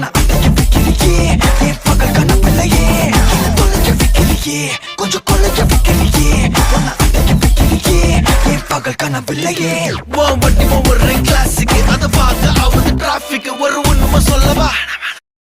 உன்னை அடைக்க வைக்கலையே என் பகல் கனவில்லையே என்னை தொலைக்க வைக்கலையே கொஞ்சம் கொலைக்க வைக்கலையே உன்னை அடைக்க வைக்கலையே என் பகல் கனவில்லையே வண்டி ஒவ்வொரு கிளாஸுக்கு அதை பார்த்து ஆகுது டிராபிக் ஒரு உண்மை சொல்லவா